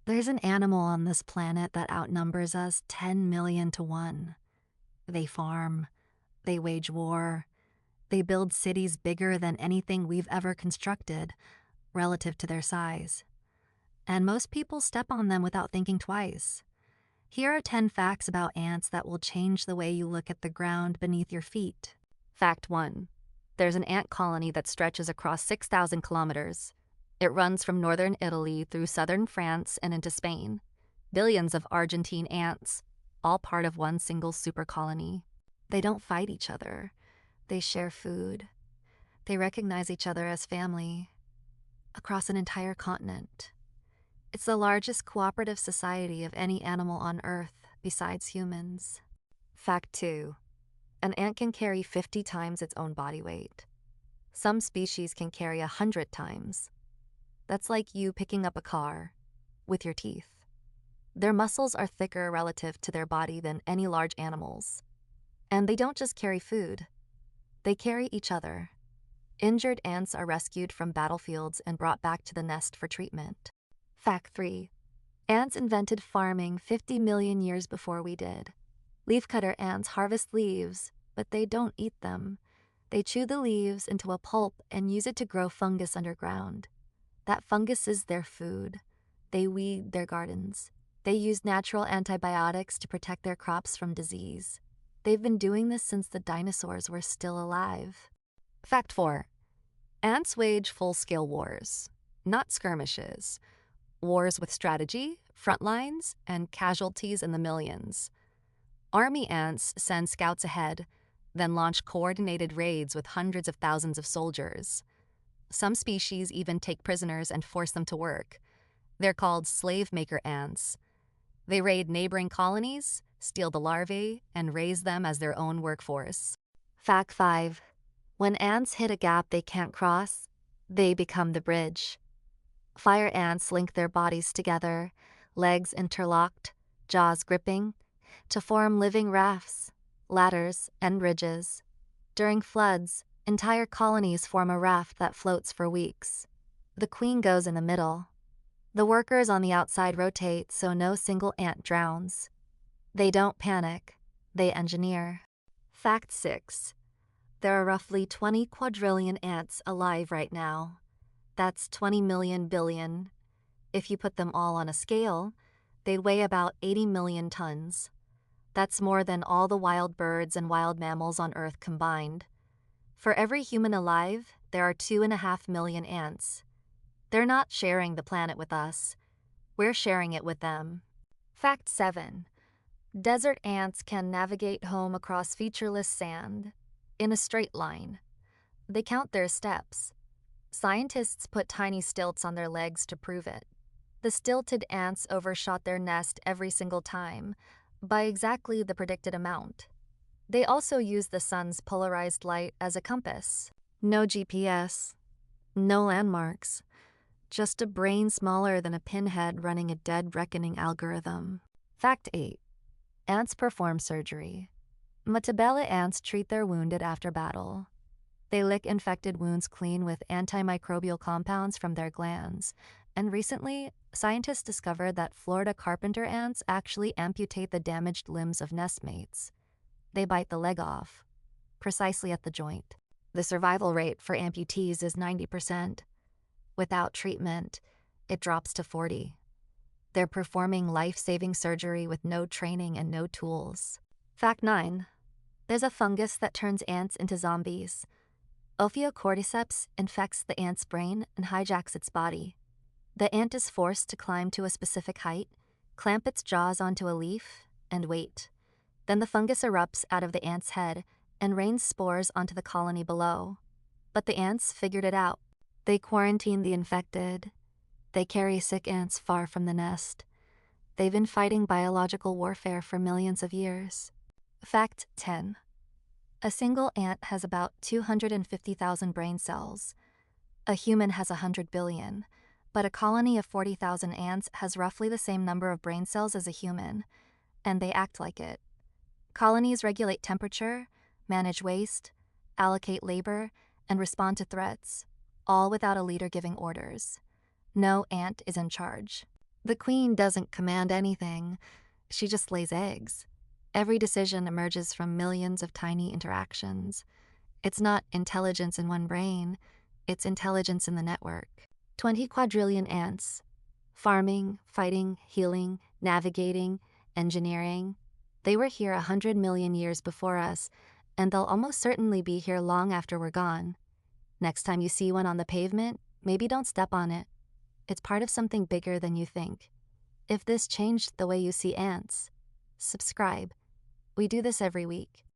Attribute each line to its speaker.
Speaker 1: There's an animal on this planet that outnumbers us 10 million to 1. They farm, they wage war, they build cities bigger than anything we've ever constructed, relative to their size. And most people step on them without thinking twice. Here are 10 facts about ants that will change the way you look at the ground beneath your feet. Fact 1. There's an ant colony that stretches across 6,000 kilometers. It runs from northern Italy through southern France and into Spain. Billions of Argentine ants, all part of one single super colony. They don't fight each other. They share food. They recognize each other as family across an entire continent. It's the largest cooperative society of any animal on Earth besides humans. Fact 2. An ant can carry 50 times its own body weight. Some species can carry 100 times. That's like you picking up a car with your teeth. Their muscles are thicker relative to their body than any large animals. And they don't just carry food. They carry each other. Injured ants are rescued from battlefields and brought back to the nest for treatment. Fact 3. Ants invented farming 50 million years before we did. Leafcutter ants harvest leaves, but they don't eat them. They chew the leaves into a pulp and use it to grow fungus underground. That fungus is their food. They weed their gardens. They use natural antibiotics to protect their crops from disease. They've been doing this since the dinosaurs were still alive. Fact 4. Ants wage full-scale wars, not skirmishes. Wars with strategy, front lines, and casualties in the millions. Army ants send scouts ahead, then launch coordinated raids with hundreds of thousands of soldiers. Some species even take prisoners and force them to work. They're called slave maker ants. They raid neighboring colonies, steal the larvae, and raise them as their own workforce. Fact 5. When ants hit a gap they can't cross, they become the bridge. Fire ants link their bodies together, legs interlocked, jaws gripping, to form living rafts, ladders, and bridges. During floods, entire colonies form a raft that floats for weeks. The queen goes in the middle. The workers on the outside rotate so no single ant drowns. They don't panic, they engineer. Fact 6. There are roughly 20 quadrillion ants alive right now. That's 20 million billion. If you put them all on a scale, they'd weigh about 80 million tons. That's more than all the wild birds and wild mammals on Earth combined. For every human alive, there are 2.5 million ants. They're not sharing the planet with us. We're sharing it with them. Fact 7. Desert ants can navigate home across featureless sand, in a straight line. They count their steps. Scientists put tiny stilts on their legs to prove it. The stilted ants overshot their nest every single time, by exactly the predicted amount. They also use the sun's polarized light as a compass. No GPS, no landmarks, just a brain smaller than a pinhead running a dead reckoning algorithm. Fact 8. Ants perform surgery. Matabele ants treat their wounded after battle. They lick infected wounds clean with antimicrobial compounds from their glands. And recently, scientists discovered that Florida carpenter ants actually amputate the damaged limbs of nestmates. They bite the leg off, precisely at the joint. The survival rate for amputees is 90%. Without treatment, it drops to 40%. They're performing life-saving surgery with no training and no tools. Fact 9. There's a fungus that turns ants into zombies. Ophiocordyceps infects the ant's brain and hijacks its body. The ant is forced to climb to a specific height, clamp its jaws onto a leaf, and wait. Then the fungus erupts out of the ant's head and rains spores onto the colony below. But the ants figured it out. They quarantine the infected. They carry sick ants far from the nest. They've been fighting biological warfare for millions of years. Fact 10. A single ant has about 250,000 brain cells. A human has 100 billion, but a colony of 40,000 ants has roughly the same number of brain cells as a human, and they act like it. Colonies regulate temperature, manage waste, allocate labor, and respond to threats, all without a leader giving orders. No ant is in charge. The queen doesn't command anything, she just lays eggs. Every decision emerges from millions of tiny interactions. It's not intelligence in one brain, it's intelligence in the network. 20 quadrillion ants. Farming, fighting, healing, navigating, engineering. They were here 100 million years before us, and they'll almost certainly be here long after we're gone. Next time you see one on the pavement, maybe don't step on it. It's part of something bigger than you think. If this changed the way you see ants, subscribe. We do this every week.